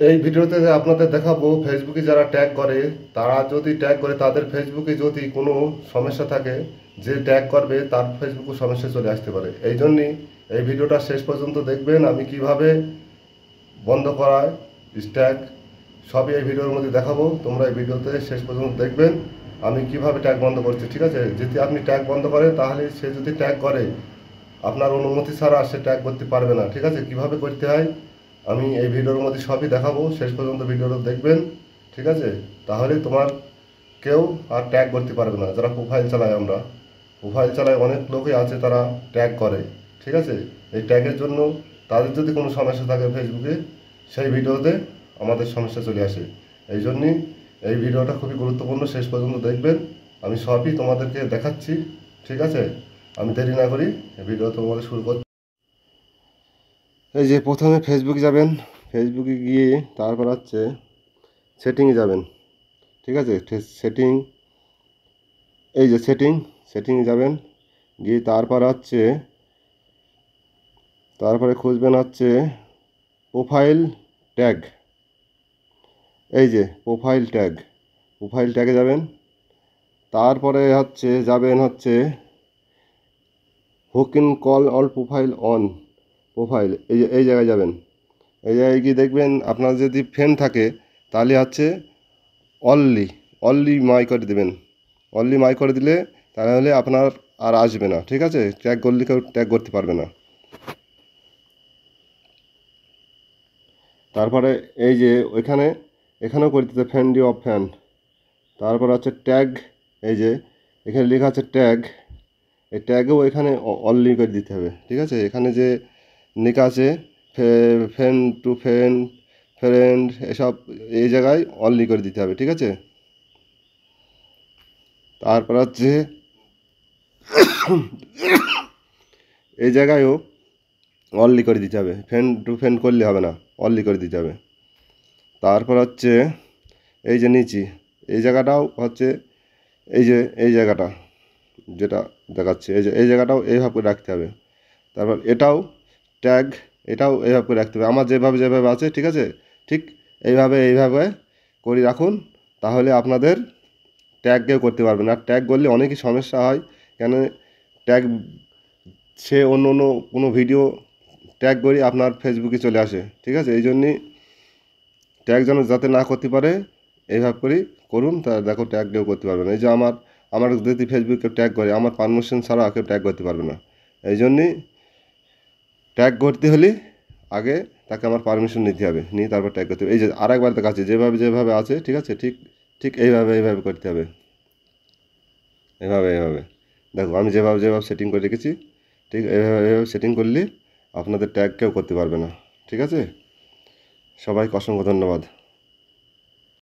এই ভিডিওতে আপনাদের দেখাবো ফেসবুকে যারা ট্যাগ করে তারা যদি ট্যাগ করে তাদের ফেসবুকে যদি কোনো সমস্যা থাকে, যে ট্যাগ করবে তার ফেসবুকে সমস্যা চলে আসতে পারে। এই জন্যই এই ভিডিওটা শেষ পর্যন্ত দেখবেন। আমি কিভাবে বন্ধ করায় ট্যাগ সবই এই ভিডিওর মধ্যে দেখাবো। তোমরা এই ভিডিওতে শেষ পর্যন্ত দেখবেন আমি কিভাবে ট্যাগ বন্ধ করছি, ঠিক আছে? যদি আপনি ট্যাগ বন্ধ করেন তাহলে সে যদি ট্যাগ করে আপনার অনুমতি ছাড়া সে ট্যাগ করতে পারবে না, ঠিক আছে? কিভাবে করতে হয় আমি এই ভিডিওর মধ্যে সবই দেখাবো, শেষ পর্যন্ত ভিডিওটা দেখবেন, ঠিক আছে? তাহলে তোমার কেউ আর ট্যাগ করতে পারবে না। যারা প্রোফাইল চালায়, আমরা প্রোফাইল চালায় অনেক লোকই আছে তারা ট্যাগ করে, ঠিক আছে? এই ট্যাগের জন্য তাদের যদি কোনো সমস্যা থাকে ফেসবুকে, সেই ভিডিওতে আমাদের সমস্যা চলে আসে। এই জন্যই এই ভিডিওটা খুবই গুরুত্বপূর্ণ, শেষ পর্যন্ত দেখবেন। আমি সবই তোমাদেরকে দেখাচ্ছি, ঠিক আছে? আমি দেরি না করি ভিডিও তোমাদের শুরু করছি। এই যে প্রথমে ফেসবুক যাবেন, ফেসবুকে গিয়ে তারপর হচ্ছে সেটিংয়ে যাবেন, ঠিক আছে? সেটিং, এই যে সেটিংয়ে যাবেন, গিয়ে তারপর হচ্ছে তারপরে খুঁজবেন হচ্ছে প্রোফাইল ট্যাগ। এই যে প্রোফাইল ট্যাগে যাবেন। তারপরে হচ্ছে যাবেন হচ্ছে who can call all profile on profile, এই জায়গায় যাবেন। এই জায়গায় গিয়ে দেখবেন আপনার যদি ফ্রেন্ড থাকে তাহলে হচ্ছে অনলি মাই করে দেবেন। অনলি মাই করে দিলে তাহলে আপনার আর আসবে না, ঠিক আছে? ট্যাগ করলে কেউ ট্যাগ করতে পারবে না। তারপরে এই যে এখানেও করে দিতে ফ্রেন্ড অফ ফ্যান। তারপর আছে ট্যাগ, এই যে এখানে লেখা আছে ট্যাগ, এই ট্যাগেও এখানে অনলি করে দিতে হবে, ঠিক আছে? এখানে যে লেখা আছে ফ্রেন্ড টু ফ্রেন্ড এসব এই জায়গায় অনলি করে দিতে হবে, ঠিক আছে? তারপর হচ্ছে এই জায়গায়ও অনলি করে দিতে হবে, ফ্রেন্ড টু ফ্রেন্ড করলে হবে না, অনলি করে দিতে হবে। তারপর হচ্ছে এই যে নিচে এই জায়গাটাও হচ্ছে এই জায়গাটা যেটা দেখাচ্ছে, এই জায়গাটাও এইভাবে করে রাখতে হবে। তারপর এটাও ট্যাগ, এটাও এইভাবে করে রাখতে হবে। আমার যেভাবে আছে, ঠিক আছে? ঠিক এইভাবে করে রাখুন, তাহলে আপনাদের ট্যাগ কেউ করতে পারবে না। আর ট্যাগ করলে অনেকই সমস্যা হয়, কেন ট্যাগ সে অন্য কোনো ভিডিও ট্যাগ করে আপনার ফেসবুকে চলে আসে, ঠিক আছে? এই জন্যই ট্যাগ যেন যাতে না করতে পারে এইভাবে করেই করুন, তা দেখো ট্যাগ কেউ করতে পারবে না। এই যে আমার যদি ফেসবুকে ট্যাগ করে আমার পারমিশন ছাড়া কেউ ট্যাগ করতে পারবে না। এই জন্যই ট্যাগ করতে হলে আগে তাকে আমার পারমিশন নিতে হবে, নিয়ে তারপর ট্যাগ করতে হবে। এই যে আরেকবার দেখাচ্ছি যেভাবে আছে, ঠিক আছে? ঠিক এইভাবে করতে হবে, এইভাবে দেখো আমি যেভাবে সেটিং করে রেখেছি, ঠিক এইভাবে সেটিং করলে আপনাদের ট্যাগ কেউ করতে পারবে না, ঠিক আছে? সবাইকে অসংখ্য ধন্যবাদ।